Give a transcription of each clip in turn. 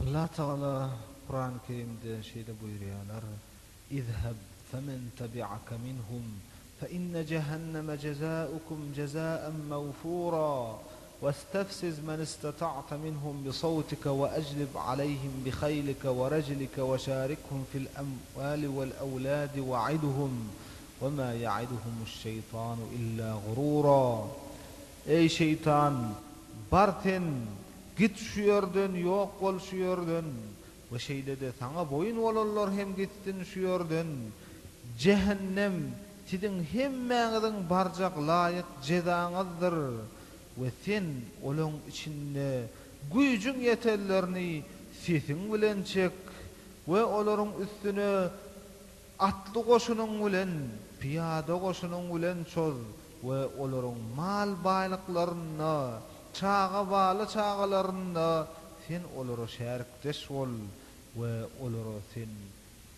Allah Teala Kur'an-ı Kerim'de buyuruyorlar. İzheb femen tabi'aka minhum fe inne cehenneme cezaukum cezaen mağfura واستفزز من استطعت منهم بصوتك وأجلب عليهم بخيلك ورجلك وشاركهم في الأموال والأولاد وعدهم وما يعدهم الشيطان إلا غرورا. Ey şeytan, barten git şu yerden, yok bol şu yerden. Ve şeylede sana boyun olallar hem gittin şu yerden. Cehennem tidin hemmeğidin barcak layık cezanızdır. Ve sen olun içinde gücün yeterlerini sesin bilen çek. Ve oların üstüne atlı koşunun bilen, piyade koşunun bilen çöz. Ve oların mal baylıklarını, çağa bağlı çağalarını sen oları şerikdeş ol. Ve oları sen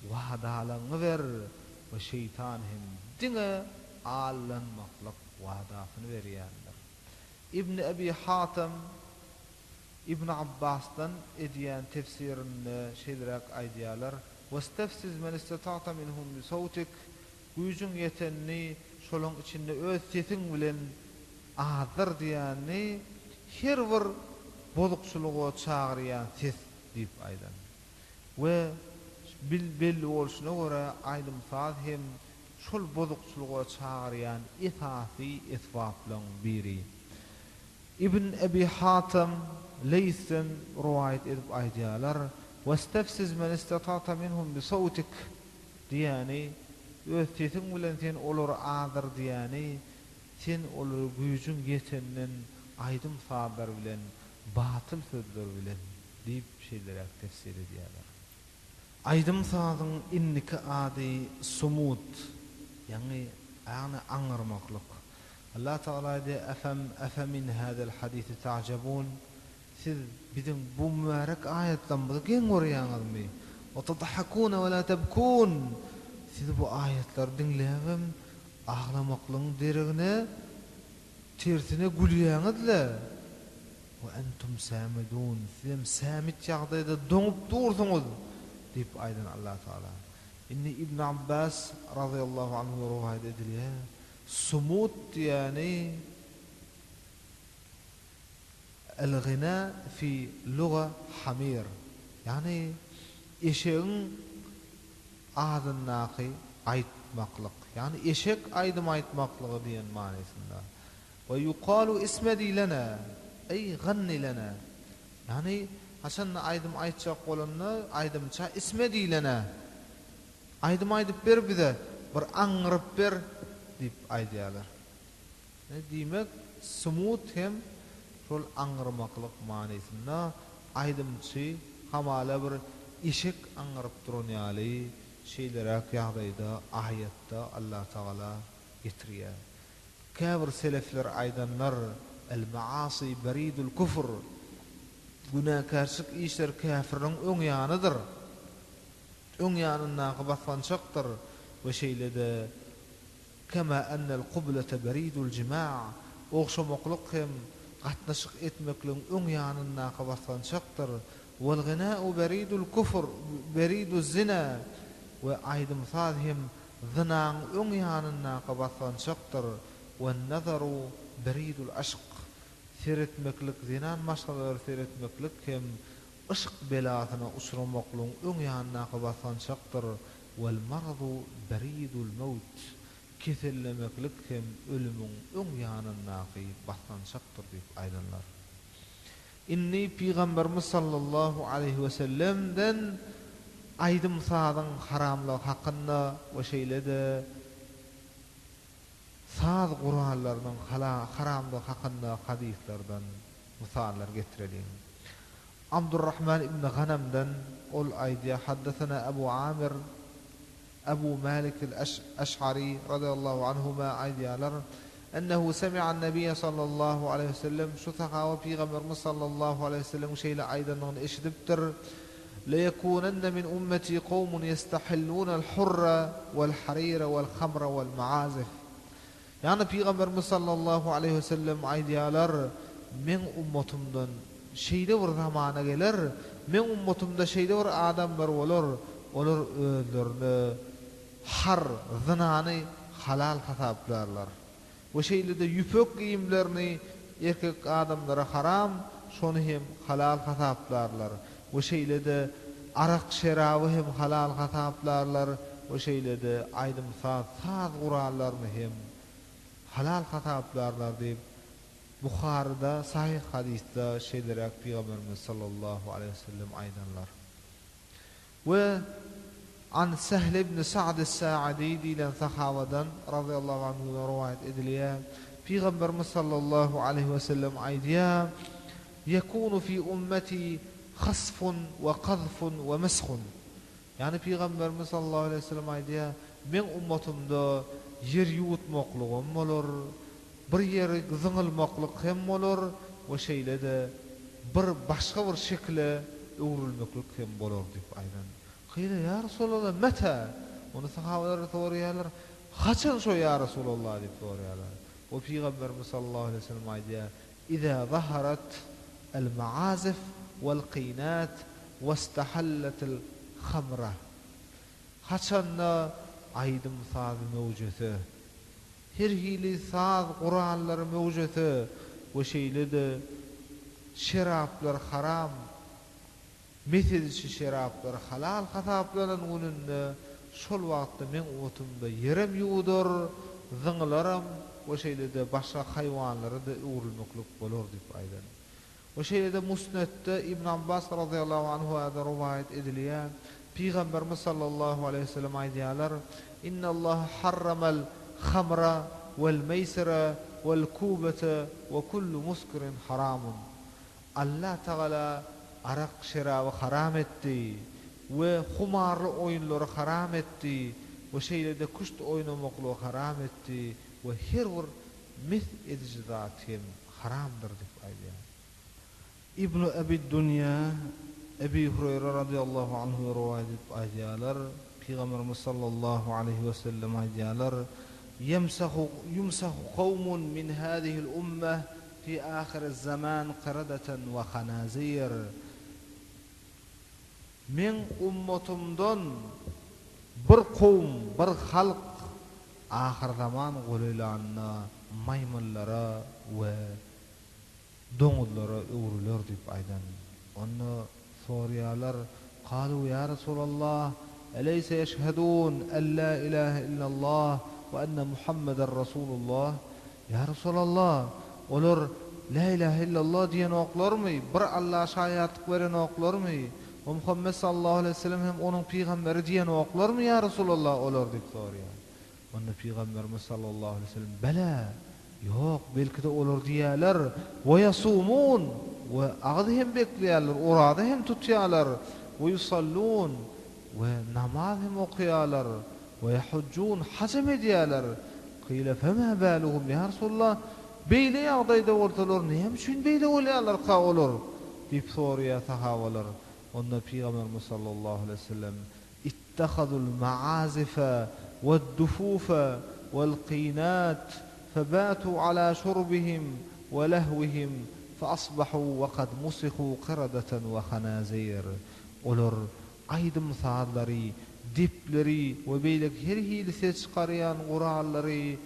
vahdalarını ver. Ve şeytan hem dine allanmaklık vahdasını veriyendir. İbn Abi Hatim İbn Abbas'tan ediyen tefsirinde şeyler aydiyalar. وَاسْتَفْسِزْ مَنْ اِسْتَطَعْتَ مِنْهُمْ بِصَوْتِكَ gücün yetenini şolun içinde öz sesin bilen ağdır diyeni her bir bozukçuluğa çağırayan ses deyip aydan. Ve belli oluşuna göre aydım saat hem şol bozukçuluğa çağırayan esasi esbablan biri. İbn Abi Hatim Leys'ten rivayet edip aydiyalar. وَاسْتَفْسِزْ مَنْ اِسْتَطَعْتَ مِنْهُمْ بِصَوْتِكَ diyeni öz sesin bilen sen olur ağdır diyeni sen olur gücün yeteninin aydım sağlar bilen batıl sözler bilen deyip şeyler tefsir ediyorlar. Aydım sağın inniki adi sumut yani anırmaklık. Allah Teala de efemin hadal hadisi ta'cabun. Siz bizim bu mübarek ayetten bunu gen görüyorsunuz mu? Ve tadhakun ve la tabkun. Siz bu ayetler dinleyip ağlamaklığın derine tersine gülüyorsunuzlar. Ve entum samidun. Siz samit yağdayda donup dursunuz deyip aydan Allah Teala. İnni İbn Abbas radıyallahu anhu rivayet ediliyor. Sumut yani el-gina fi lugha hamir. Yani eşeğin ağzındaki aytmaklık. Yani eşek aydım aytmaklığı diyen manasında. Ve yuqalu ismedi lana. Ey ganni lana. Yani haşan aydım aytacak olanı aydımça ismedi lana. Aydım aydıp ber bize. Bir anırıp ber deyip aydiyalar. Ne demek? Sumut hem şol anırmaklık manasında aydımçı hamala bir eşek anırıp durunyalı şeyler yağdayda ayette Allah Teala getiriyor. Kâbir selefler aydanlar el-maasi beridul kufr. Günahkarçılık işler kafirin öň ýanydyr. Öň ýanyna basgançaktır ve şeylede kema ennel qublete beridul cima' oğşamaklyk hem gatnaşyk etmekliň öň ýanyna basgançaktır. Vel gina'u beridul kufr beridul zina ve aydım sadhim zinaň öň ýanyna basgançaktır. Ve nazaru beridul aşk seyretmeklik zinan maşgalar seyretmeklik hem ışık belasyna uçramaklyň öň ýanyna basgançaktır. Vel maradu beridul maut kesellemeklik hem ölümün öň ýanyna basgançaktır diýip aýdanlar. Inni Peygamberimiz sallallahu aleyhi ve sellem'den aydım sağdan haramlık hakkında ve şeylede sağ Kur'anlarının haramlık hakkında hadislerden misaller getirelim. Abdurrahman ibn Ghanam'dan ol aydiya haddesena Ebu Amir Ebu Malik el-Eş'ari radıyallahu anhuma aydiyalar ennehu semi'an nebiyye sallallahu aleyhi ve sellem şu sahabe Peygamberimiz sallallahu aleyhi ve sellem şeyle aydanını eşitiptir. لَيَكُونَنَّ مِنْ أُمَّتِي قَوْمٌ يَسْتَحِلُّونَ الْحُرَّ وَالْحَرِيرَ وَالْخَمْرَ وَالْمَعَازِفِ. Yani Peygamberimiz sallallahu aleyhi ve sellem aydiyalar men ummatumdan şeyde bir zamana gelir men ummatumda şeýle bir adamlar bolar, olar özlerini har zynany halal hasaplarlar. Bu şeýle de yüpek giyimlerini erkek adamlara haram, şonu hem halal hasaplarlar. Bu şeýle de arak şeraby hem halal hasaplarlar. Bu şeýle de aýdym saz gurallarny hem halal hasaplarlar diýip Buxarıda sahih hadisde şeýlerak Peygamberimiz sallallahu aleyhi ve sellem aýdanlar. Ve an Sahl ibn Sa'd es-Sa'idi diýilen sahabadan radıyallahu anhu rivayet edilýär. Peygamberimiz sallallahu aleyhi ve sellem aýdýar: "Yekunu fi ummeti khasfun ve qadhfun ve mashkhun." Yani Peygamberimiz sallallahu aleyhi ve sellem aýdýar: "Men ummatymda yer ýuwutmaklygym bolar, bir ýeri zyňylmaklyk hem bolar, we şeýle de bir başga bir şekle öwrülmeklik hem bolar" diýip aýdan. Qyla ya Rasulullah meta? Onu sahabalar sorýarlar. Haçan şo ya Rasulullah diýip sorýarlar. O Peygamberimiz sallallahu aleyhi ve sellem aýdýar: "İza zaharat el-ma'azif wal-qinat wastahallat el-khamra." Haçanda aýdym saz mewjüsü, her hili saz gurallary mewjüsü, we şeýle de şeraplar haram, mesedçi şeraplar halal hasaplanan gününde şol wagtda men otumda yerem ýuwdur, zyňlaram, we şeýle de başga haýwanlara da öwrülmeklik bolar diýip aýdan. We şeýle de Musnedde İbn Abbas radıyallahu anhu da rivayet edilýär. Peygamberimiz sallallahu aleyhi ve sellem aýdýarlar: "İnnallahu harramal khamra vel meysira vel kubata ve kullu muskirin haramun." Allah Teala arak şeraby haram etdi we humarly oýunlary haram etdi we şeýle de kuşt oýnamakly haram etdi we her bir mis edici zat hem haramdyr diýip aýdýar. İbn Abi Dunya Ebi Hureyre radıyallahu anhu rivayet edip aýdýarlar: Peygamberimiz sallallahu aleyhi ve sellem aýdýarlar: "Yumsahu qawmun min hadihi'l ummah fi ahiriz zaman qiradatan ve khanazir." Men ummatumdan bir kowm, bir halk ahir zaman golylanna maymunlara we doňuzlara öwrüler diýip aýdan. Onu sorýarlar: "Qalu ya Rasulullah, eleyse yeşhedun en la ilahe illallah ve enne Muhammeden Rasulullah?" Ya Rasulullah, olar la ilahe illallah diýen oklarmy? Bir Allah şaýatlyk beren oklarmy? O Muhammed sallallahu aleyhi ve sellem hem onun peygamberi diýen oklarmy ya Rasulullah olar diýip sorýar. Onda Peygamberimiz sallallahu aleyhi ve sellem: "Bela, yok, belki de olar diýerler. Ve yasumun, ve agdy hem bekleýärler, orada hem tutýarlar, ve yusallun, ve namaz hem okuyarlar, ve yahujjun, hac edýärler." Qila fema baluhum ya Rasulullah? Beýle ýagdaýda bolsalar, näme üçin beýle bolýarlar ka olar? diýip sorýar sahabalar. Onda Peygamberimiz sallallahu aleyhi ve sellem: "İttahadul ma'azifa ve'd-dufufa ve'l-qinat fabatu ala şurbihim ve lahwihim faasbahu ve kad musihu qiradatan ve khanazir." Olar aýdym saadlary, dipleri we beýlek her hili ses çykarýan gurallary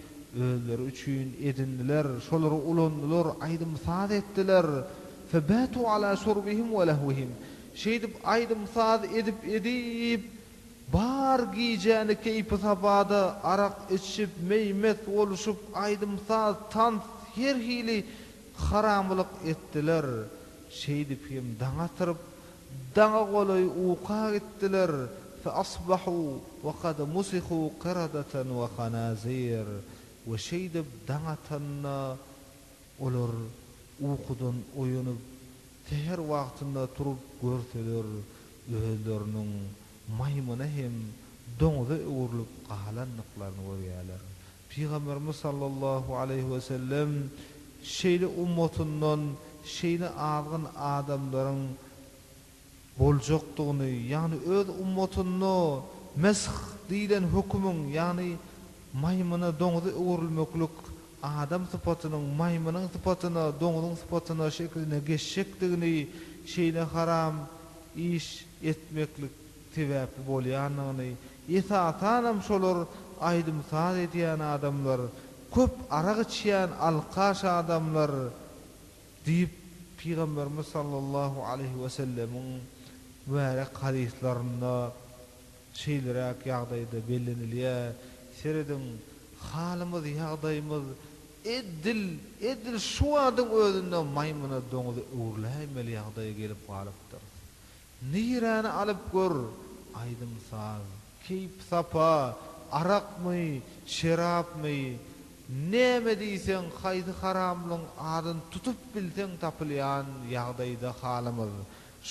özleri üçin edindiler, şolary ulandylar, aýdym saad etdiler. Fabatu ala şurbihim ve lahwihim. Şeýdip aýdym saad edip bar giyjäni keypi sabada arak içip meýmet boluşup aýdym saad tan her hili haramlyk etdiler. Şeýdip hem daňatyryp daňa goloy uqa gitdiler. Fa asbahu wa qad musihu qiradatan wa khanazir. Ve şeýdip daňatanna olar uqudan oýunup teher wagtynda turup görseler özleriniň maymuna hem doňuza öwrülüp galanlyklaryny görýärler. Peygamberimiz sallallahu aleyhi ve sellem şeýle ummatyndan şeýle azgyn adamlaryň boljakdygyny, ýani öz ummatyny mesh diýilen hökümüň, ýani maymuna doňuza öwrülmeklik adam sıpatynyň maymanyň sıpatyna, doňuzyň sıpatyna şekline geçşekdigini şeýle haram iş etmeklik sebäpli bolýanyny, itaatynam şolar aýdym saat edýän adamlar, köp araq içýän alqaş adamlar diýip Peygamberimiz sallallahu aleyhi ve sellemin mübarek hadislerinde şeýleräk ýagdaýda bellenilýär. Seredin halymyz, ýagdaýymyz edil şu adyň özünde maymuna doňuzy öwürläýmeli ýagdaýa gelip galypdyr. Nirani alyp gör, aýdym saz, keyp sapa, arakmy, şerapmy, neme diýsen haýdy haramlyň adyn tutup bilseň tapylýan ýagdaýda halymyz.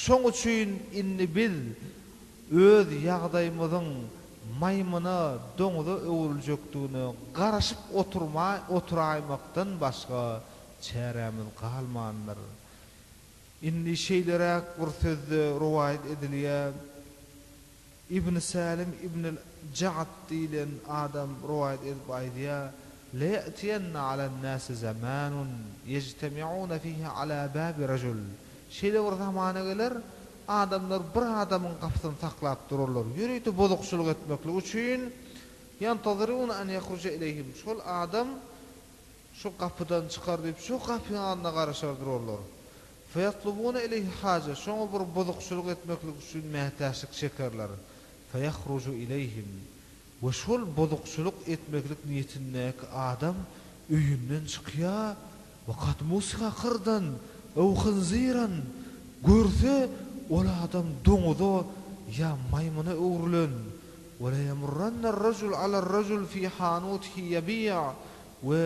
Şoň üçin inni biz öz ýagdaýymyzyň maymuna doňuza öwürüljekdigini garaşyp oturaýmakdan başga çäremiz galmandyr. Inni şeýleräk bir sözde riwayet edilýär. İbn Salim ibn al-Ja'd diýilen adam riwayet edip aýdýar: "La ya'tiyanna 'alan-nasi zamanun yejtemi'una fihi 'ala babi rajul." Şeýle bir zamana geler, adamlar bir adamyň gapysyny saklap dururlar. Ýürüýte bozukçylyk etmeklik üçin yantaziruna an yakhruja ilayhim. Şol adam şu gapydan çykar diýip şu gapyň aldyna garaşar dururlar. Feyatlubuna ilayhi haja. Şoňa bir bozukçylyk etmeklik üçin mähtäşlik çekerler. Feyakhruju ilayhim. Ve şol bozukçylyk etmeklik niýetindäki adam öýünden çykýar. Wa qad musika qırdan ew khinziran. Görse ol adam doňuza ya maymuna öwrülen. Wa la yamurranna ar-rajul 'ala ar-rajul fi hanutihi yabi'. Ve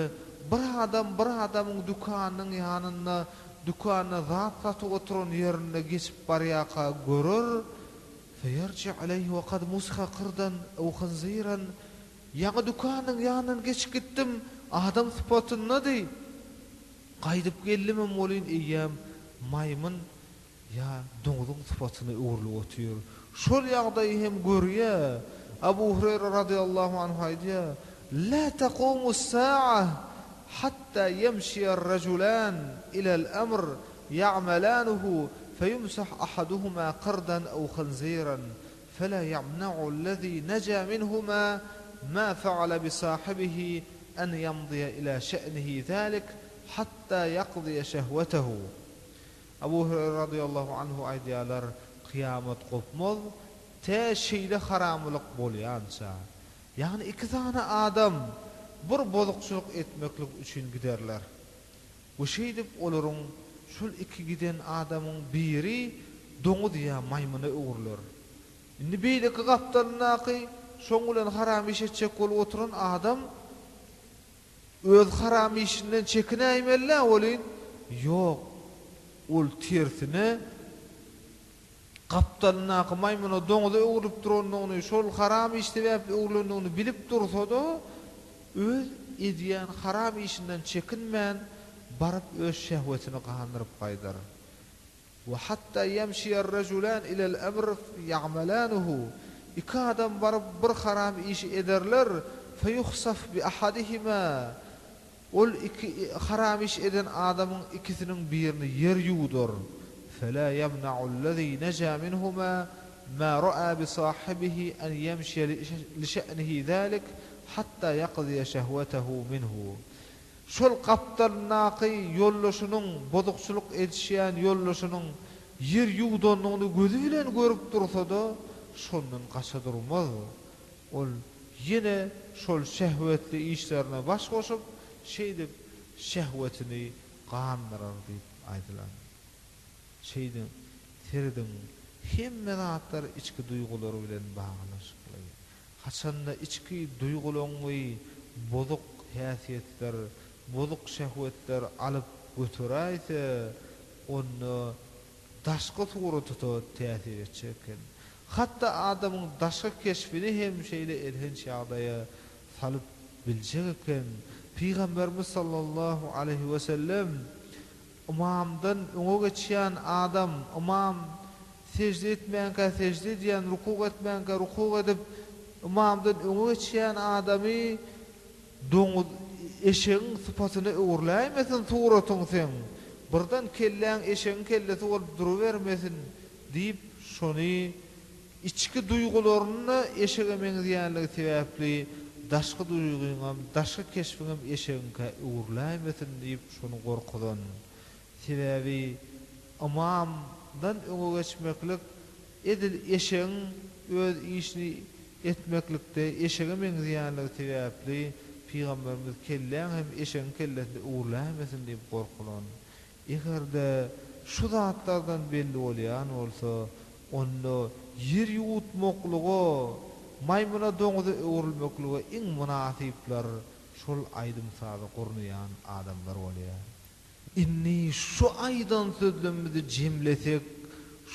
bir adamyň dukanynyň ýanyna dükanyna zat satyp oturan ýerine geçip barýaka görür. Feyerci aleyhi ve qad musika qırdan ew khinziran. Ýa dükanynyň ýanyna geçip gitdim, adam spotuna diýip gaýdyp geldim bolýan eýem maymun ya doňuzyň spotuna öwrülip oturýar. Şol ýagdaýy hem görýär. Abu Hurayra radıyallahu anhu aýdýar: "La taqumu as-sa'a hatta yamshi ar-rajulan ila al-amr ya'malanuhu fayumsah ahaduhuma qardan aw khinziran fala yamna'u alladhi naja minhuma ma fa'ala bi sahibihi an yamdiya ila sha'nihi dhalik hatta yaqdiya shahwatahu." Abu Hurayra radıyallahu anhu aýdýarlar: "Kıyamet gopmaz, te şeýle haramlyk bolýança." Yani iki tane adam bir bozukçylyk etmeklik üçin giderler. Bu şeýdip olaryň şol iki giden adamyň biri doňuz ýa maymuna öwürler. Indi beýleki gapdalynaky şoň bilen haram iş etjek bolup oturan adam öz haram işinden çekinäýmeli bolýan. Ýok, ol tersine gapdalynaky maymuna doňuza öwürüp duranlygyny, şol haram işde bäp öwürlendigini bilip dursa-da öz edýän haram işinden çekinmän barıp öz şehwetini gahandyryp gaýdar. Ve hatta yamshi ar-rajulan ila al-amr ya'malanuhu. İki adam barıp bir haram iş ederler. Feyukhsaf bi ahadihima. Ol iki haram iş eden adamın ikisinin birini yer yudur. Fela yamna'u allazi naja minhuma ma ra'a bi sahibihi an yamshi li sha'nihi zalik hatta yaqdiya shahwatahu minhu. Şol gapdalynaky ýollaşynyň bozukçylyk etişýän ýollaşynyň yer ýugdanlygyny gözü bilen görüp dursa-da şondan gaça durmaz. Ol ýene şol şehwetli işlerine baş goşup şeýdip şehwetini gahandyrar diýip aýdylar. Şeýdin teridin hemme zatlar içki duýgulary bilen baglanşykly. Haçanda içki duýgulanyňy bozuk häsiýetler, bozuk şehwetler alyp götüräýse onu daşky surata täsir etjekken. Hatta adamyň daşky keşfini hem şeýle elhenç ýagdaýa salyp biljekken. Peygamberimiz sallallahu aleyhi ve sellem imamdan öňe geçýän adam, imam secde etmänkä secde edýän, rukuk etmänkä rukuk edip imamdan öňe geçýän adamy doňuz eşeğin sıpatyny öwürläýmesin suratyň sen. Birden kelläň eşeğin kellesi bolup duruvermesin diýip şonu içki duýgularyny eşegemeň diýenligi sebäpli daşky duýguňam, daşky keşfiňem eşegiňe uğurlaýmasyn diýip şonu gorkudan. Sebäbi amamdan öňe geçmeklik edil eşegiň öz işini etmeklikde eşegemeň diýenligi sebäpli Peygamberimiz kelläň hem eşegiň kellesinde uğurlaýmasyn diýip gorkulan. Egerde şu zatlardan belli bolýan bolsa, onda yer ýutmoklugy, maymuna doňuza öwrülmeklige iň münasipler şol aýdymsady gurnayan adamlar bolýar. Inni şu aýdan sözlerimizi jemlesek,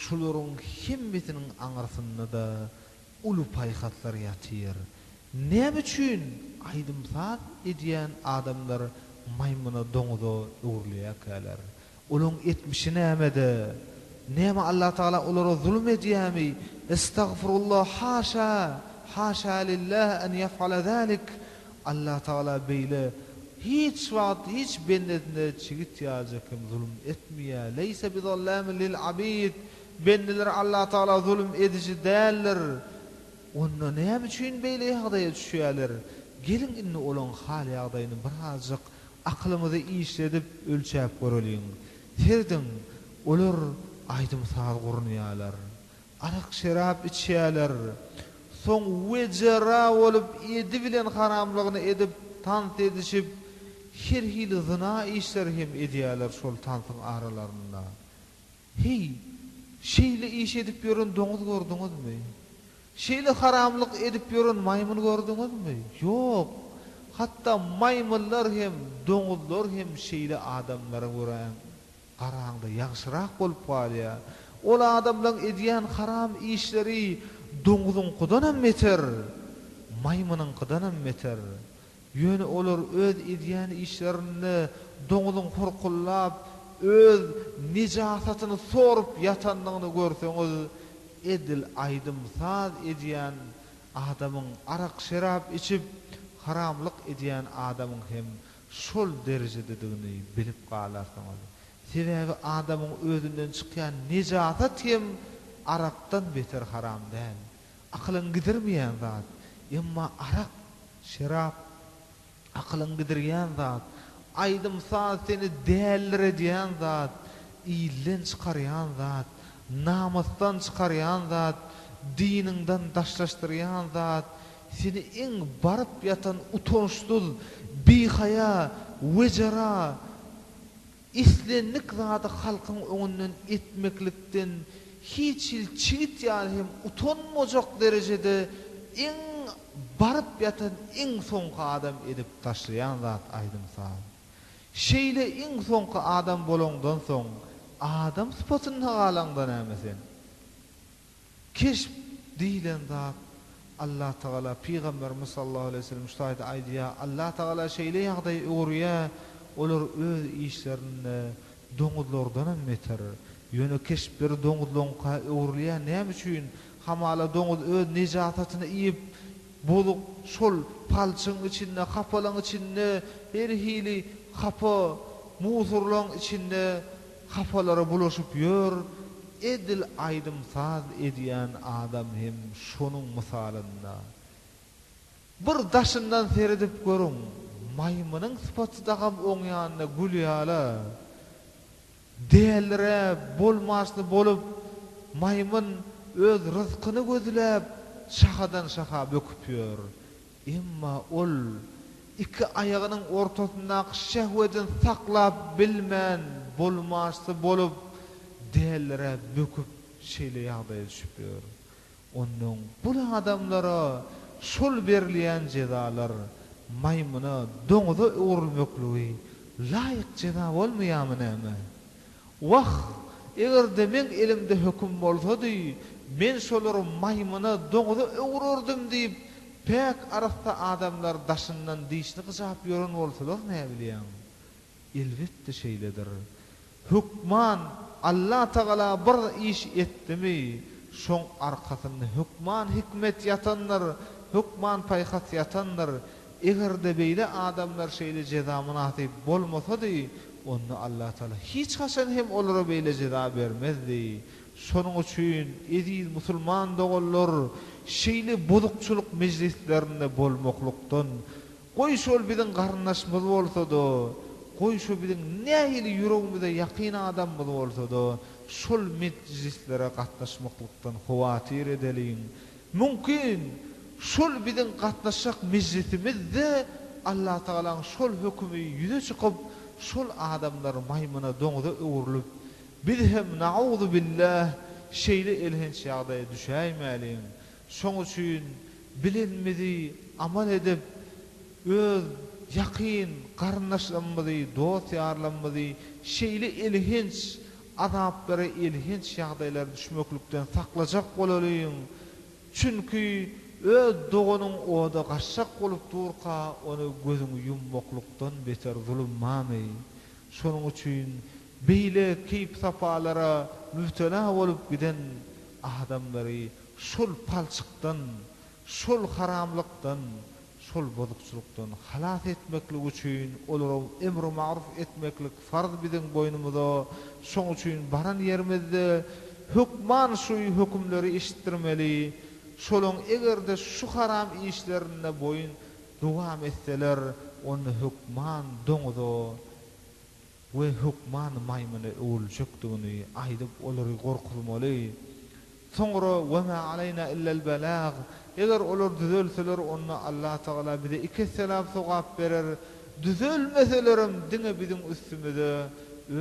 şolaryň hemmesiniň aňarsynda da uly paýhatlar ýatyr. Näme üçin aýdymsat edýän adamlar maymuna doňuza öwrülýärler? Olaň etmişi nämede? Näme Allah Taala olara zulm edýärmi? Estağfirullah, haşa lillah en yef'ala zalik. Allah Taala beýle hiç wagt hiç bendesine çigit ýajaky kim zulm etmeýär. Leysa bizallamin lil abid. Bendeler Allah Taala zulm edici däldir. Onda näme üçin beýle ýagdaýa düşýärler? Gelin inni olan hal ýagdaýyny birazjyk aklymyzy işledip ölçäp görelim. Serdin olar aýdymsat gurnaýarlar. Arak şerap içýärler. Soň wejera bolup edi bilen haramlygyny edip tant edişip her hili zina işler hem edýärler şol tantyň aralarynda. Hey, şeýle iş edip ýören doňuz gördüňizmi? Şeýle haramlyk edip ýören maýmun gördüňizmi? Ýok. Hatta maýmunlar hem doňuzlar hem şeýle adamlara gören garaňda ýagşyrak bolup galýar. Ol adamlaryň edýän haram işleri doňuzyň gydanam meter, maýmunyň gydanam meter. Ýöne olar öz edýän işlerini doňuzyň horkullap, öz nijasatyny sorup ýatanlygyny görseňiz, edil aýdymsat edýän adamyň arak şerap içip haramlyk edýän adamyň hem şol derejededigini bilip galarsyňyz. Sebäbi adamyň özünden çykýan nijasat hem arakdan beter haram däl. Aklyň gidirmeýän zat. Emma arak, şerap aklyň gidirýän zat. Aýdymsat seni däldir edýän zat, iýlen çykarýan zat, namusdan çykarýan zat, diniňden daşlaşdyrýan zat, seni iň baryp ýatan utançsuz, bihaya, wejera, islenlik zaty halkyň öňünden etmeklikden hiç çigit ýaly hem utanmajak derejede iň baryp ýatan iň soňky adam edip taşlayan zat aýdymsat. Şeýle iň soňky adam bolandan soň adam sypatyny galandan nämesen? Keşp diýilen zat Allah Taala Peygamberimiz sallallahu aleyhi ve sellem şaýda aýdýar, Allah Taala şeýle ýagdaý öwrüýär, olar öz işlerini doňuzlardan meter. Ýöne keşpler doňuzlaryňka öwrülýär. Näme üçin? Hamala doňuz öz nijasatyny iýip bolup şol palçyň içinde, kapalaň içinde, her hili kapa, muzurlaň içinde kapalara bulaşyp ýör. Edil aýdymsat edýän adam hem şonuň misalynda. Bir daşyndan seredip görüň. Maýmunyň sypaty dagam oň ýanyna gülýärler. Dälre bolmasly bolup maýmun öz rızkyny gözläp şahadan şaha böküp ýör. Emma ol iki aýagynyň ortasyndaky şehwetin saklap bilmän bolmasly bolup dälre böküp şeýle ýagdaýa düşüp ýör. Onuň bu adamlara şol berilýän jezalar maymuna doňuza öwrülmekligi laýyk jeza bolmaýarmy näme? Wah, egerde men elimde höküm bolsady, men şolary maymuna doňuza öwrürdüm diýip pek arasda adamlar daşyndan diýişni gyjap ýören bolsalar näme bilýän? Elbetde şeýledir. Hükman Allah Taala bir iş etdimi, şoň arkasynda hükman hikmet ýatanlar, hükman paýhat ýatanlar. Egerde beýle adamlar şeýle jeza munasip bolmasady, onu Allah Taala hiç haçan hem olara beýle jeza bermezdi. Şonuň üçin eziz musulman dogallar şeýle bozukçuluk mejlislerinde bolmaklykdan goý şol biziň garyndaşmyz bolsa-da, goý şo biziň nähili ýüregimizde ýakyn adamymyz bolsa-da şol mejlislere gatnaşmaklykdan hawatyr edelim. Mümkin şol biziň gatnaşak mejlisimizde Allah Taala'ň şol hökümi ýüze çykyp şol adamlar maymuna doňda öwrülüp biz hem na'udhu billah şeýle elhenç ýagdaýa düşäýmäliň. Şoň üçin bilenmedi amal edip öz ýakyn garyndaşlarymyzy, dost ýarlarymyzy şeýle elhenç azaplara, elhenç ýagdaýlara düşmeklikden saklajak bolalyň. Çünki öz doganyň oda gaçsak bolup durka onu gözüňi yummaklykdan beter zulmamy. Şonuň üçin beýle keyp sapalara müptela bolup giden adamlary şol palçykdan, şol haramlykdan, şol bozukçulukdan halat etmeklik üçin olara emri ma'ruf etmeklik farz biziň boýnumyzda. Şoň üçin baran ýerimizde hukman şu hükümleri eşitdirmeli. Şolaň egerde şu haram işlerine boyun dowam etseler, onu hukman doňda we hukman maymuna öwüljekdigini aýdyp olary gorkulmaly. Soňra we ma alayna illa'l balagh. Eger olar düzelseler onu Allah Taala bize iki selam sogap berer. Düzelmeselerim diňe biziň üstümizde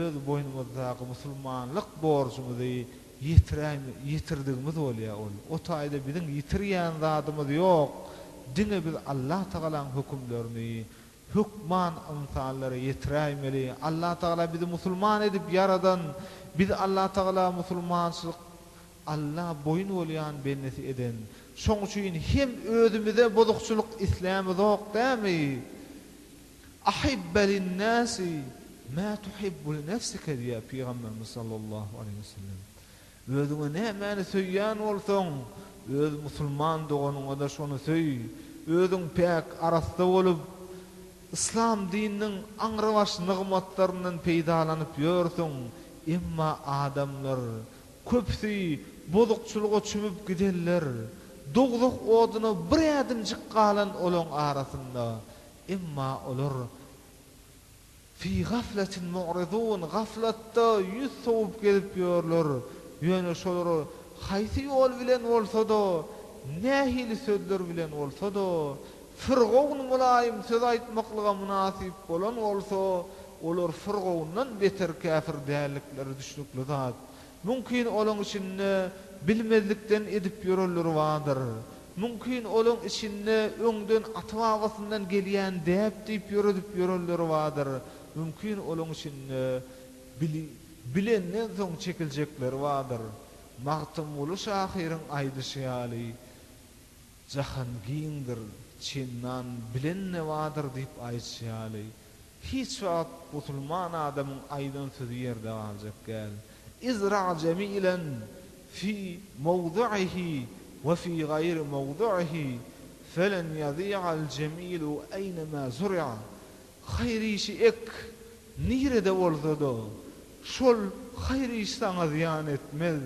öz boynumuzdaky musulmanlyk borjumuzy yitirdigimiz bolýar ol. O taýda biziň yitirýän zadymyz ýok. Diňe biz Allah Taala'ň hükümlerini hukman insanlara yetiräýmeli. Allah Taala bizi musulman edip yaradan, biz Allah Taala musulmançylyk Allah boyun bolýan bennesi eden. Şoň üçin hem özümize bozukçuluk İslam'y zok dämi? Ahibbe lin-nasi ma tuhibbu li nefsike diýär Peygamberimiz sallallahu aleyhi ve sellem. Özüňe nämäni söýýän bolsaň, öz musulman doganyňa da şonu söý. Özüň pek arasda bolup İslam dininiň aňrabaş nygmatlarynyň peýdalanyp ýörseň, emma adamlar köpsi bozukçuluğa çümüp giderler. Dogduk oduny bir adymjyk galan olaň arasynda, emma olar fi gafletin mu'ridun, gaflatda ýüz soňup gelip ýörler. Ýöne şolary haýsy ýol bilen bolsa-da, nähili sözler bilen bolsa-da, firgown mulayim söz aýtmaklyga munasip bolan bolsa, olar firgowundan beter kafir dälikleri düşnükli zat. Mümkin olaň içinde bilmezlikden edip ýörelleri vardır. Mümkin olaň içinde öňden atawagysyndan gelýän däp diýip ýörelleri vardır. Mümkin olaň içinde bilenden soň çekiljekler vardır. Magtymul şahyryň aýdyşy Jahangir çinnan bilenne vardır diýip aýdýaly. Hiç wagt musulman adamyň aýdan sözi ýerde galjak gel. İzra jamilan fi mawdu'ihi ve fi gayri mawdu'ihi felen yadhi'al jamilu aynama zur'a. Hayır işi ek nirede bolsa-da şol hayır iş sana ziyan etmez.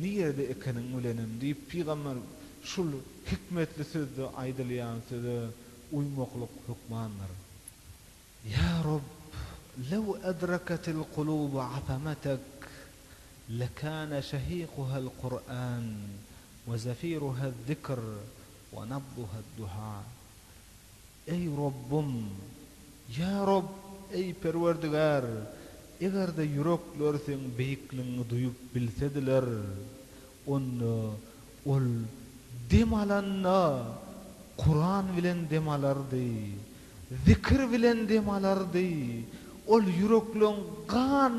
Nirede ekenin bilenim diýip Peygamber şol hikmetli sözde aýdylýan sözde uýmaklyk hukmanlar. Ya Rabb, law adrakatil qulub 'azamatak لكان شهيقها القرآن وزفيرها الذكر ونبضها الدعاء. Ey Rabbim, ya Rabb, ey Perwerdigar, eger de yürekler sen beýikligiňi duýup bilsediler, onu ol demalanna Kur'an bilen demalardy, zikir bilen demalardy, ol yürekleň gan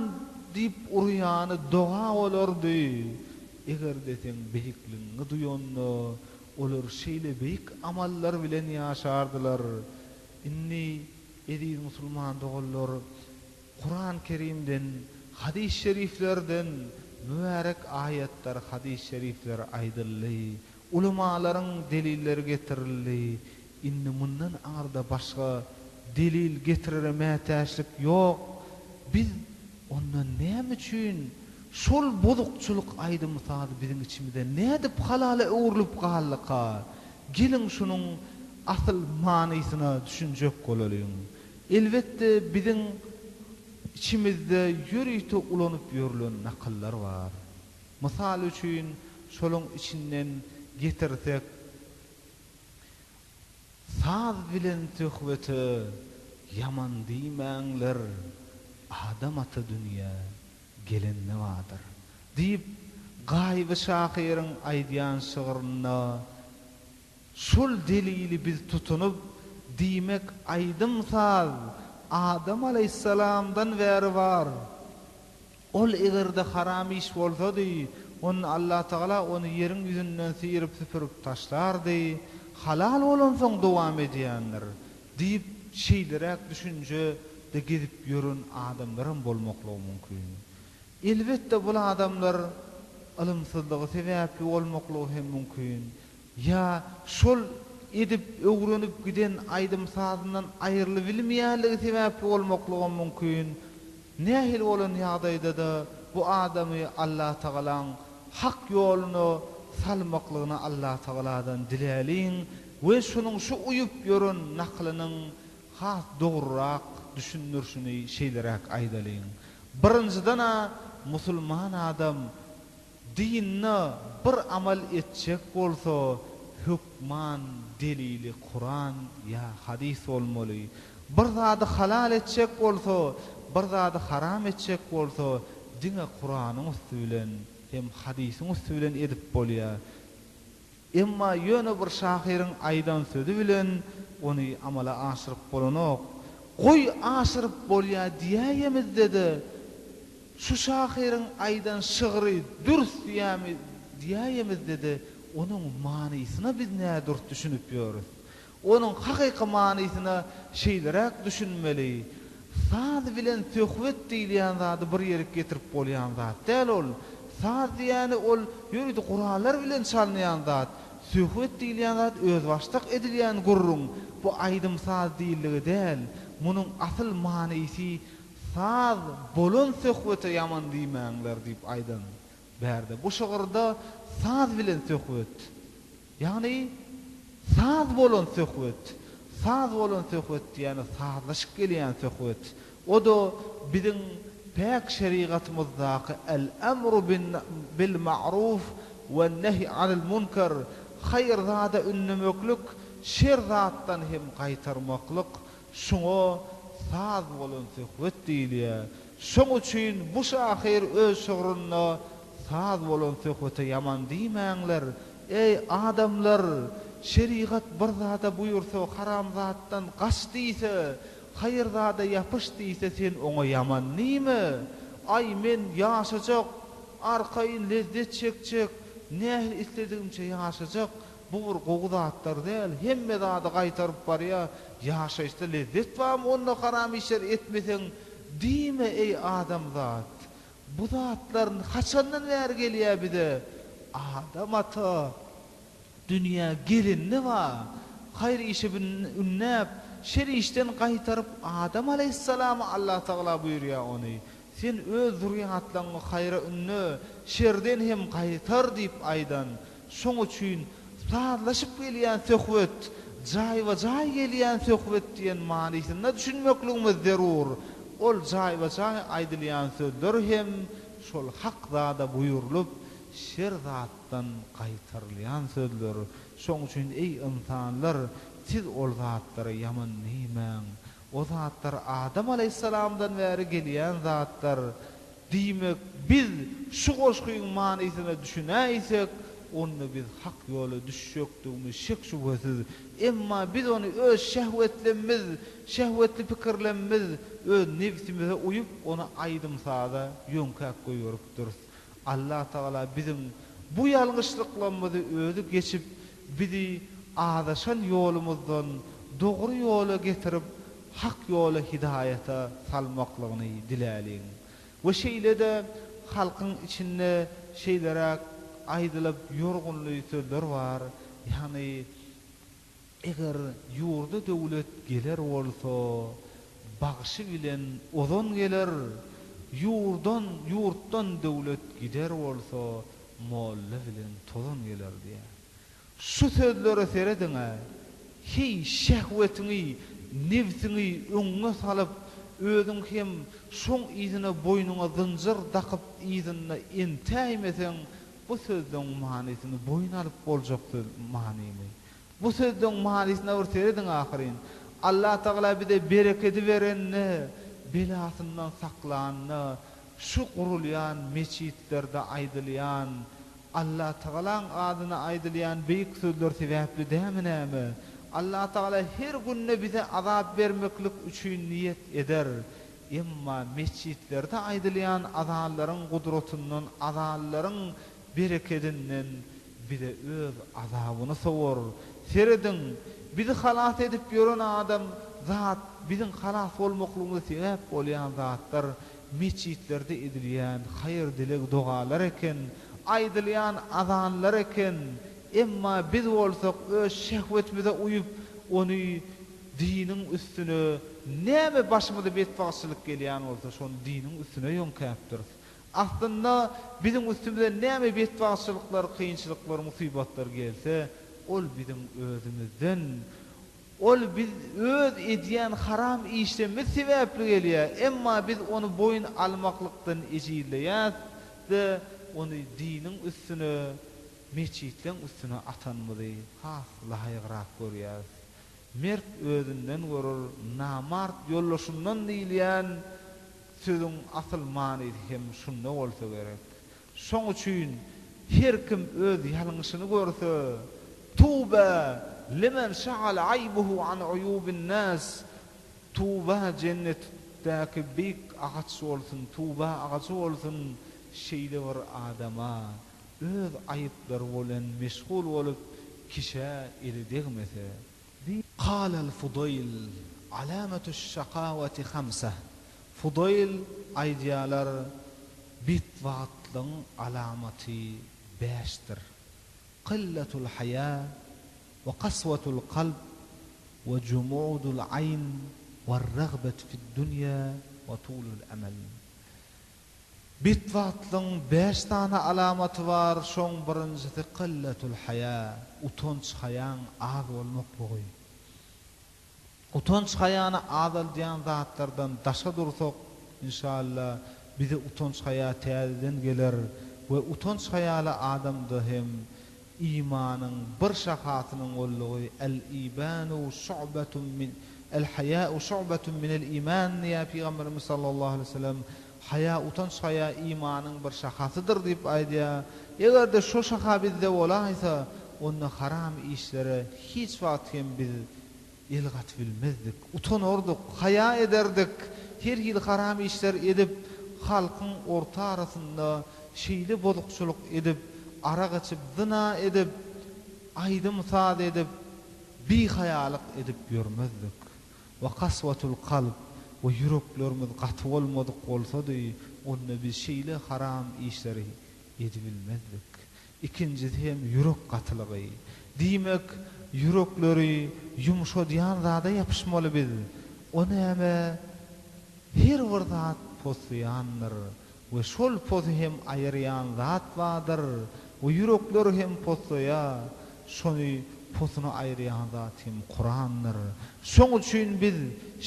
dip urýany doga bolardy. Eger desen beýikligiňi duýanna, olar şeýle beýik amallar bilen ýaşardylar. Inni ediz musulman dogallar Kur'an Kerimden, hadis şeriflerden mübarek ayetler, hadis şerifler aýdyldy. Ulamalaryň delilleri getirildi. Inni mundan arda başga delil getirerme täşlik ýok. Biz ondan näme üçin şol bozukçuluk aýdymsady biziň içimizde nädip halala öwrülüp gallyka? Gelin şunun asıl manysyna düşünjek bolalım. Elbette biziň içimizde ýürekde ulanyp ýörülen nakyllar bar. Mysal üçin şolun içinden getirsek saz bilen töhbeti yaman diýmäňler adam ata dünýä gelen nevadır diýip gaýby şahyryň aýdýan şygyryna şol delili biz tutunup diýmek aýdym saz Adam aleyhissalamdan bäri bar. Ol egerde haram iş bolsady, onu Allah Taala onu yerin ýüzünden sıyırıp süpürüp taşlardy. Halal bolan soň dowam edýänler diýip şeýlerek düşünje de gezip ýörün adamlarym bolmaklygy mümkin. Elbette bu adamlar ilmsizligi sebäpli bolmaklygy hem mümkin. Ya şol edip öwrenip giden aýdym sazyndan aýrylyp bilmeýänligi sebäpli bolmaklygy mümkin. Nähil bolan ýagdaýda da bu adamy Allah Taalaň hak ýoluny salmaklygyny Allah Taala'dan diläliň we şonuň şu uyup ýörün naklynyň has dogrurak düşünürşüni şeýlerek aýdalyň. Birinjiden musulman adam dinni bir amal etjek bolsa hükman delili Kur'an ya hadis bolmaly. Bir zady halal etjek bolsa, bir zady haram etjek bolsa, diňe Kur'anyň üstülen hem hadisiň üstülen edip bolýar. Emma ýöne bir şahyryň aýdan sözi bilen ony amala aşyryp bolanok. Goý aşyryp bolýar diýýämiz dedi. Şu şahyryň aýdan şygyry dürüst diýýämiz dedi. Onun manysyna biz nädir düşünüp ýörüz. Onun hakyky manysyna şeýlerek düşünmeli. Saz bilen töhbet diýilýän zady bir ýere getirip bolýan zat däl ol. Saz diýäni ol ýürüdi Kur'anlar bilen çalynýan zat. Töhbet diýilýän zat öz başlyk edilýän gurrun. Bu aýdym saz diýiligi däl. Munyň asyl manysy saz bolan töhbete ýaman diýmäňler diýip aýdan berdi. Bu şygyrda saz bilen töhbet. Ýagny saz bolan töhbet. Saz bolan töhbet ýani sazlaşyp gelýän töhbet. O da biziň pek şeriatymyzdaky el-emru bil ma'ruf we nehy anil munkar, hayır zada ünlemeklik, şer zatdan hem gaýtarmaklyk, şoňa saz bolan töhbet diýilýär. Şoň üçin bu şahyr öz şugrunyna saz bolan töhbete ýaman diýmäňler. Ey adamlar, şeriat bir zada buyursa haram zatdan gaç diýse, hayır zada ýapyş diýse sen oňa ýaman nime? Ay men ýaşajak, arkaýyn lezzet çekjek, nähil istediňçe ýaşajak. Bu bir gowy zatlar däl. Hemme zada gaýtaryp barýar. Ýaşaýsa lezzet barmy, onda haram işler etmeseň diýme ey adam zat. Bu zatlaryň haçandan bäri gelýär bide? Adam ata dünýä gelinni var. Hayır işi ünnäp, şer işten gaýtaryp Adam aleyhissalamy Allah Taala buyurýar ony. Sen öz zurriýatlaryňy haýra ünne, şerden hem gaýtar diýip aýdan. Şoň üçin sazlaşyp gelýän töhbet, jaýwa jaý gelýän töhbet diýen manysyna düşünmekligimiz zerur. Ol jaýwa jaý aýdylýan sözler hem şol hak zada buyurylyp şer zatdan gaýtarylýan sözler. Şoň üçin ey insanlar, siz ol zatlary ýaman nämeň? O zatlar Adam aleyhissalamdan bäri gelýän zatlar diýmek, biz şu goşgyň manysyna düşünäýsek, onu biz hak ýola düşýekdigimiz şek şübhesiz. Emma biz onu öz şehwetlerimiz, şehwetli pikirlerimiz, öz nefsimize uyup onu aýdym sada ýönkäk goýurypdyr. Allah Taala bizim bu ýalgyşlyklarymyzy özü geçip bizi adaşan ýolumuzdan dogry ýola getirip hak ýola hidayata salmaklygyny diläliň. Bu şeýlede halkyň içinde şeýlere aýdylyp ýorgunly sözler bar. Ýani eger ýurda döwlet geler bolsa, bagşy bilen ozon geler. yurtdan döwlet gider bolsa molla bilen tozan geler diye. Şu sözlere serediňe hiç şehwetini, nefsini öňe salyp özüň hem şoň izine boynuňa zynjyr dakyp izine entäýmesen bu sözden manisini boyun alyp boljakdy manimi. Bu sözden manisine bir serediň ahyrin. Allah Taala bize bereketi berenni, belasından saklanny, şu gurulýan meçitlerde aýdylýan, Allah Taala'nın adyna aýdylýan beýik sözler sebäpli dämenämi? Allah Taala her günne bize azap bermeklik üçin niyet eder. Emma meçitlerde aýdylýan azanlaryň gudratynyň, azanlaryň bereketinden bize öz azabyny sowar. Serediň bizi halas edip ýören adam zat bizim halas bolmaklygymyza sebäp bolýan zatlar meçitlerde edilýän haýır dilek dogalar eken, aýdylýan azanlar eken. Emma biz bolsak öz şehwetimize uyup onu diniň üstüne näme başymyza betbaşçylyk gelýän bolsa şonu diniň üstüne ýönkäpdir. Aslında bizim üstümüze näme betbaşçylyklar, kynçylyklar, musibatlar gelse ol bizim özümizden, ol biz öz edýän haram işlemi sebäpli gelýär. Emma biz onu boyun almaklykdan ejilýär de onu diniň üstüne, meçitleň üstüne atanmaly, has laýygyrak görýär. Mert özünden görür, namart ýollaşyndan diýilýän sözüň asyl manysy hem şunda bolsa gerek. Şoň üçin her kim öz ýalňyşyny görse, tuba limen şa'ala aybuhu an uyubin nas, tuba cennetdäki büyük agaç bolsun, tuba agaçy bolsun şeýle bir adama öz aýyplar bolan meşgul bolup kişe edegmese. قال الفضيل علامة الشقاوة 5. Fudayl aýdýalar bitwatlyň alamaty 5'tir. Qillatul haya ve qaswatul qalb ve jumu'dul ayn ve ragbatu fid dunya ve tulul amal. Bitwatlyň 5 tane alamaty var. Şoň birinjisi qillatul haya, utanç hayaň az bolmaklygy. Utanç hayany azal diýen zatlardan daşa dursak inşallah bize utanç haya täzeden geler we utanç hayaly adamda hem imanyň bir şahatynyň bolýugy el-ibanu şu'batun min el-haya'u şu'batun min el-iman ya Peygamberimiz sallallahu aleyhi ve sellem haya utanç haya imanyň bir şahatydyr diýip aýdýar. Egerde şu şaha bizde bolaysa onu haram işlere hiç wagt hem biz ilgat bilmezdik, utanardyk, haya ederdik, her ýyl haram işler edip, halkyň orta arasynda şeýle bozukçylyk edip, ara gaçyp, zina edip, aýdym saat edip, bihayalyk edip ýörmezdik. Ve qaswatul qalb, ve yüreklerimiz gaty bolmadyk bolsady, onda biz şeýle haram işleri edip bilmezdik. İkincisi hem yürek gatylygy. Diýmek, yürekleri yumşadýan zada ýapyşmaly biz. Onu näme her bir zat posýandyr we şol pozy hem aýyrýan zat bardyr. O yürekler hem posýa, şonu posyny aýyrýan zat hem Kur'andyr. Şoň üçin biz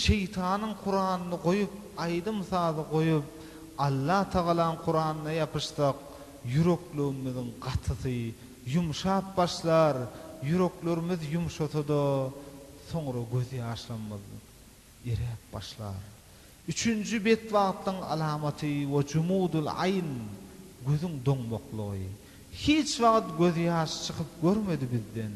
şeytanyň Kur'anyny goýup, aýdym sazy goýup, Allah Taala'nın Kur'anyna ýapyşsak, yüreklerimiziň gatysy yumşap başlar. Yüreklerimiz yumşatada, sonra göz ýaşlarymyz erep başlar. Üçüncü betwatlyň alamaty we jumudul ayn, gözüň doňmaklygy. Hiç wagt göz ýaş çykyp görmedi bizden.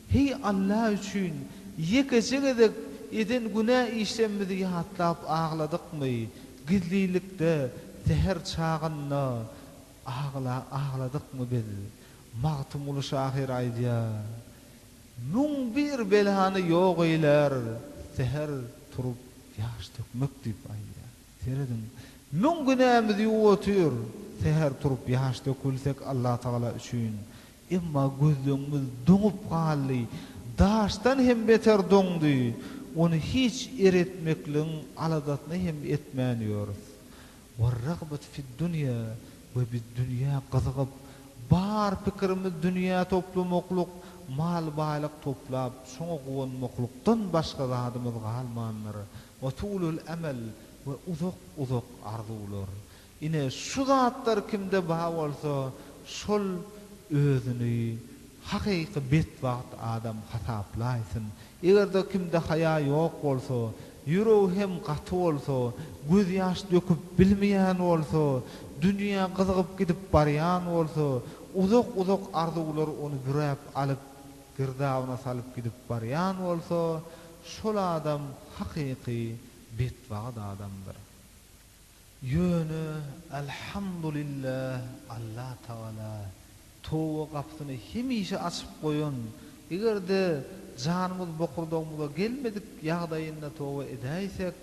Hey Allah üçin ýekejegedek eden günah işlemimizi ýatlap ağladykmy? Gizlilikde seher çağında ağladykmy biz? Magtumul şahir aýdýar. Nun bir belhany ýok eýler, seher turup ýaş dökmek diýip aýdýar. Seredin, nun günämiz ýotur, seher turup ýaş dökülsek Allah Taala üçin. Emma gözlerimiz doňup galdy, daşdan hem beter doňdy. Onu hiç eretmekliň aladatny hem etmänýär. والرغبة في الدنيا وبالدنيا قذغب bar pikirimiz dünya toplamokluk mal baylyk toplap şoňa gowanmoklukdan başga zadymyz galmandyr. Wa tulul amel we uzak arzular. Ine şu zatlar kimde ba bolsa şol özüni hakyky betwagt adam hasaplaysyň. Egerde kimde haya ýok bolsa, ýüregi hem gaty bolsa, göz ýaş döküp bilmeýän bolsa, dünya gyzygyp gidip barýan bolsa, uzak arzular onu bürep alyp girdawyna salyp gidip barýan bolsa, şol adam hakyky betwagt adamdyr. Ýöne elhamdülillah Allah Taala towa gapsyny hemişe açyp goýan. Egerde janymyz bokurdagmyza gelmedik ýagdaýynda towa edäýsek,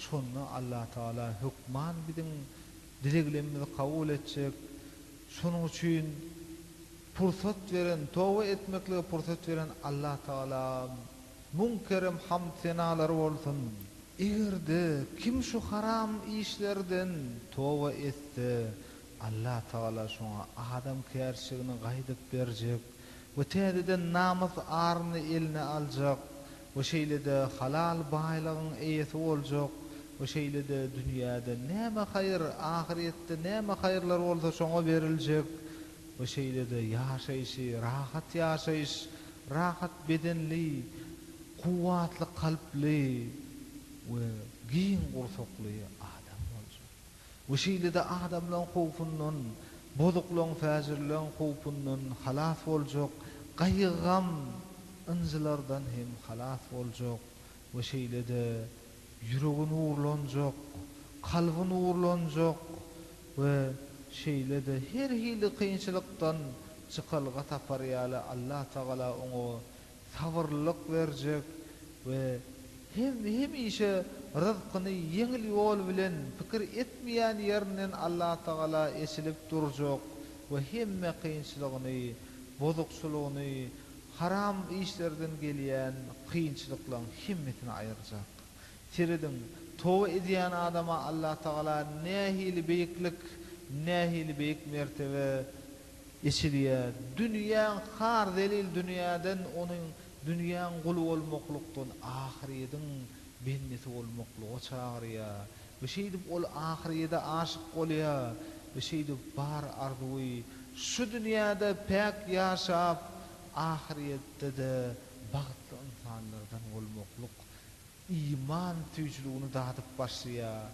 şonu Allah Taala hukman biziň dileglerimizi kabul etjek. Şonuň üçin pursat beren, towa etmekle pursat beren Allah Taala munkerem hamd senalary bolsun. Egerde kim şu haram işlerden towa etse, Allah Taala şoňa adam kärçigini gaýdyp berjek. Bu täzeden namaz arny eline aljak. Bu şeýlede halal baýlygyň eýesi boljak. Bu şeýlede dünýäde näme haýyr, ahiretde näme haýyrlar bolsa şoňa beriljek. Bu şeýlede ýaşaýşy, rahat ýaşaýyş, rahat bedenli, kuwatly kalpli we giň gursakly adam boljak. Bu şeýlede adamlaryň howfundan, bozukluň fäzirliň howfundan halas boljak. Gaýygam ınjylardan hem halas boljak. Bu şeýlede ýüregi nurlanjak, kalby nurlanjak we şeýlede her hili kynçylykdan çykalga taparýaly Allah Taala oňa sabırlyk berjek we hemişe rızkyny yeňil ýol bilen pikir etmeýän ýerinden Allah Taala esilip durjak we hemme kynçylygyny, bozukçylygyny, haram işlerden gelýän kynçylyklaryň hemmetini aýyrjak. Tiridin towa edýän adama Allah Taala nähili beýiklik, nähili beýik mertebe eşirýär. Dünýäň har delil dünýäden onuň dünýäň guly bolmaklykdan ahiretiň benneti bolmaklygy çağırýar. Bu şeýdip ol ahirete aşyk bolýar. Bu şeýdip bar arzuwy şu dünýäde pek ýaşap ahiretde de bagtly insanlardan bolmaklyk iman tüýçülügini datyp başlaýar.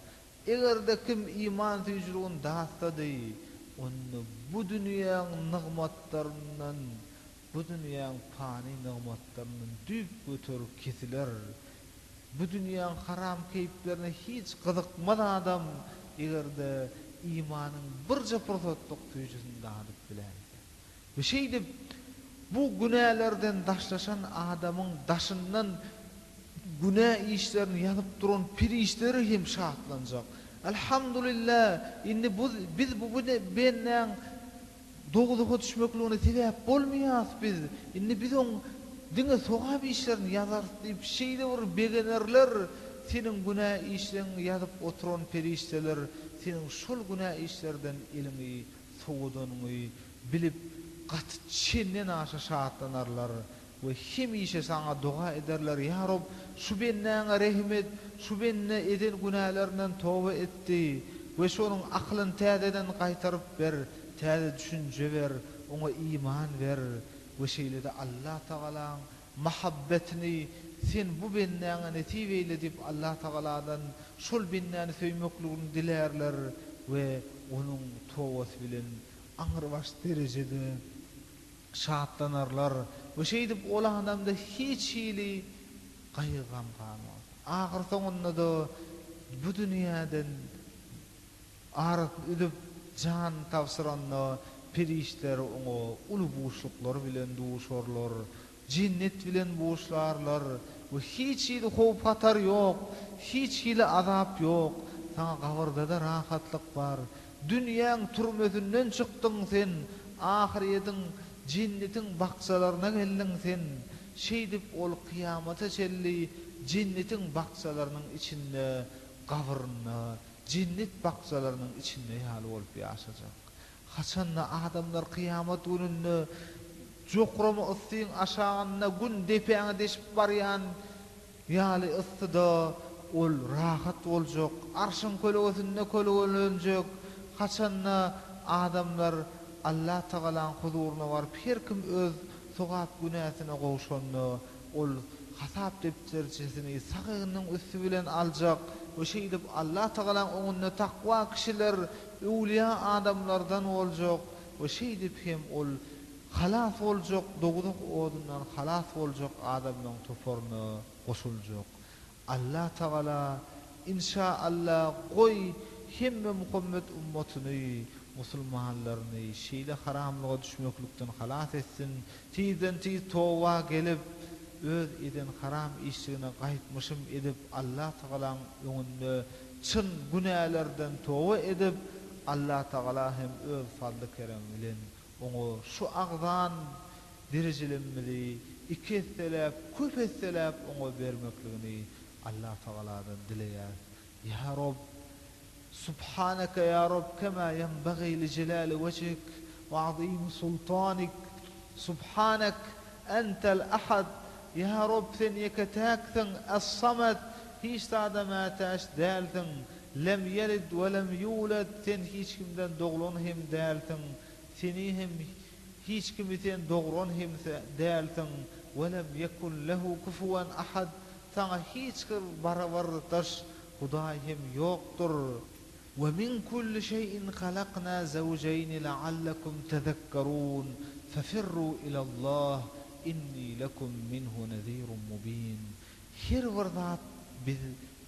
Egerde kim iman tüýçülügini datdy, onu bu dünýäň nygmatlarynyň, bu dünýäň fani nygmatlarynyň düýp göterip kesiler. Bu dünýäň haram keyplerine hiç gyzykmadan adam egerde imanyň birje pursatlyk tüýçüsini datyp bilýär. Bu şeýdip bu günälerden daşlaşan adamyň daşyndan günä işlerini ýazyp duran pirişleri hem şatlanjak. Elhamdülillah, indi biz bu benden dogduga düşmekligine sebäp bolmaýas biz. Indi biz oň diňe sogap işlerini ýazar diýip şeýle bir begenerler seniň günä işlerini ýazyp oturan pirişler seniň şol günä işlerden ilmi, sowudanyny bilip gaty çenden aşa şatlanarlar. Ve hemişe sana dua ederler. Ya Rab, şu benden rahmet, şu benden eden günahlarından tövbe etti. Ve şonun aklın täzeden qaytarıp ber, täze düşünje ber, ona iman ver. Ve şeýlede Allah Taalaň mahabbetini sen bu benden netibeyle dip Allah Taala'dan şol benden söýmekligini dilerler ve onun tövbesi bilen aňyrbaş derejede şatlanarlar. Bu şeýdip ol adamda hiç hili gaýygam kalmaz. Ahir soňunda da bu dünýäden aryk edip jan tapsyranna pirişler oňa uly boşluklar bilen duşarlar, jinnet bilen boşlarlar. Bu hiç hili howp hatar ýok, hiç hili azap ýok. Saňa gabarda da rahatlyk bar. Dünýäň türmesinden çykdyň sen, ahiretiň cennetin bakçalarına geldin sen. Şeýdip ol kıyamata çelli cennetin bakçalarının içinde gavrna, cennet bakçalarının içinde hal bolup ýaşajak. Haçanna adamlar kıyamet gününde jokrama ıssyn aşağına gün depeňe deşip barýan ýaly ıssyda ol rahat boljak, arşyň köleginde kölegelenjek. Haçanna adamlar Allah Taala'nın huzuruna barıp her kim öz sogap günäsine gowşanda ol hasap depterçesini sagynyň üstü bilen aljak. O şeýdip Allah Taala'nın oňunda takwa kişiler, öwliýa adamlardan boljak. O şeýdip hem ol halas boljak, doguduk odundan halas boljak adamyň toporuna goşuljak. Allah Taala inşaallah goý hemme Muhammed ummatyny, musulmanlaryny şeýle haramlyga düşmeklikden halas etsin. Tizden tiz towa gelip öz eden haram işine gaýtmışym edip Allah Taala'nın öňünde çyn günälerden towa edip Allah Taala hem öz fadly kerem bilen oňa şu agdan derejelenmeli iki etselep, köp etselep oňa bermekligini Allah Taala'dan dileýär. Ya Rob, Subhanaka ya Rob, kema yenbaghi li celali wejhik ve azim sultanik. Subhanak entel ahad. Ya Rob, sen yeketaktın as-samad, hiç adama taş dältin. Lem yelid ve lem yulad, sen hiç kimden doğulan hem dältin. Seni hem hiç kimden doğuran hem dältin. Ve lem yekun lehu kufuwan ahad. Sana hiç bir barabardaş Hudaý hem ýokdur. Ve min kulli şeyin halaqna zawjayn la'allakum tadhakkarun. Fafirru ila Allah. Inni lekum minhu nadhirun mubin. Her bir zat biz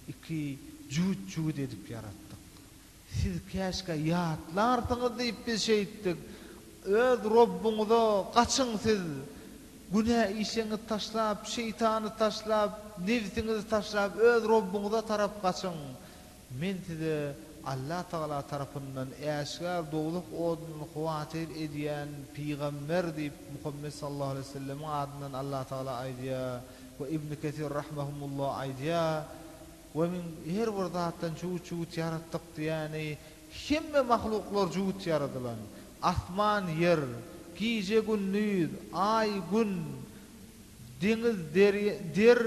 iki jüt edip yarattık. Siz käşke ýatlardyňyz diýip biz şeýitdik. Öz Robbuňyza gaçyň siz. Günä işiňi taşlap, şeytany taşlap, nefsiňizi taşlap öz Robbuňyza tarap gaçyň. Men size Allah Taala tarapyndan äşgär doguluk oduny huwatir edýän peýgamber diýip Muhammed sallallahu aleyhi ve sellem adyndan Allah Taala aýdýar we Ibn Kesir rahimehullah aýdýar we min her bir zatdan jüt yaratdyk diýäni hemme mahluklar jüt yaradylan. Asman, yer, gije gündüz, ay, gün, deniz, der,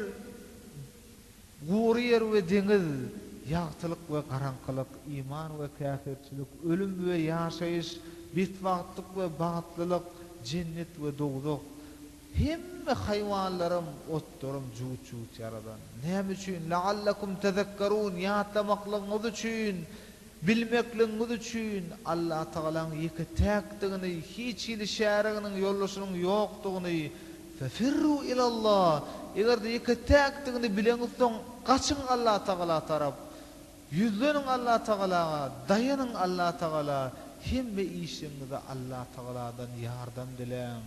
guri yer ve deniz, ýagtylyk we garaňkylyk, iman we käfirçilik, ölüm we ýaşaýyş, bitwagtlyk we bagtlylyk, cennet we dogduk. Hemme haýwanlarym, otlarym jüt yaradan. Näme üçin? La'allakum tazakkarun, ýatlamaklygyňyz üçin, bilmekliňiz üçin Allah Taala'nın ýeke täkdigini, hiç ilişäriginiň ýollaşynyň ýokdugyny fafirru ilallah. Eger ýeke täkdigini bileňizsoň gaçyň Allah Taala tarap. Yüzleniň Allah Taalaga, daýanyň Allah Taala, hemme işiňizde Allah Taala'dan ýardam dileň.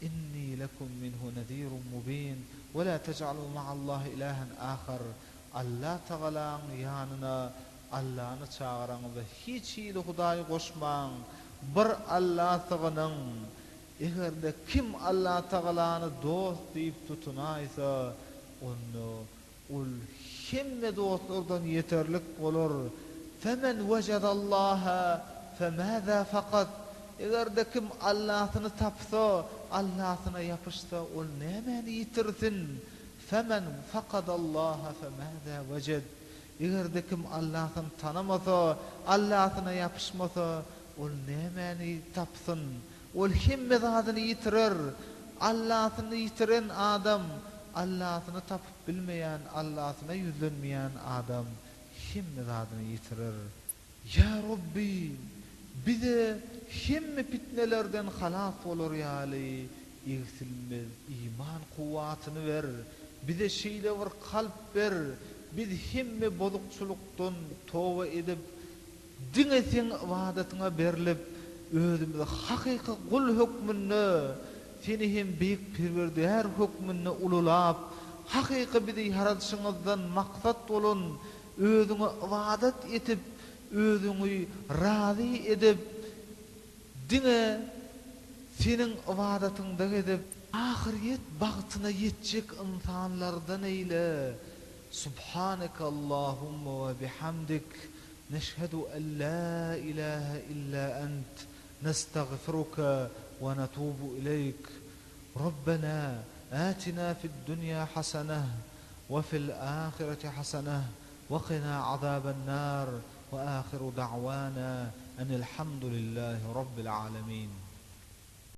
Inni lekum minhu nadhirun mubin ve la tej'alu ma'allahi ilahan ahar. Allah Taala'nın ýanyna Allah'ını çağıran ve hiç iyili Hudaýy goşmaň. Bir Allah Taala'nın egerde kim Allah Taala'ny dost diýip tutunaýsa, onu ol hemme dostlardan yeterlik bolar. Femen vejadallaha femâzâ fakat. Egerde kim Allah'ını tapsa, Allah'ına yapışsa, ol nämeni yitirsin. Femen fakadallaha femâzâ vejed. Egerde kim Allah'ını tanamasa, Allah'ına yapışmasa, ol nämeni tapsın. Ol hemme zadyny yitirer. Allah'ını yitiren adam, Allah'ını tapıp bilmeyen, Allah'ına yüzlenmeyen adam hemme zadyny yitirer. Ya Rabbi, bize hemme fitnelerden halas bolar ýaly ýegsilmez iman kuwatyny ver. Bize şeýle bir kalp ver. Biz hemme bozukçulukdan towa edip diňe sen wadatyňa berilip özümizde hakyky kul hukmyny seni hem beýik perwerdigar hukmyny ululap hakyky bizi yaratyşyňyzdan maksat bolan özüňe wadat etip özüňi razy edip diňe senin wadatyňda edip ahiret bagtyna ýetjek insanlardan eyle. Subhanaka Allahumma ve bihamdik نشهد أن لا إله إلا أنت، نستغفرك ونتوب إليك. ربنا آتنا في الدنيا حسنة وفي الآخرة حسنة وقنا عذاب النار. وآخر دعوانا أن الحمد لله رب العالمين.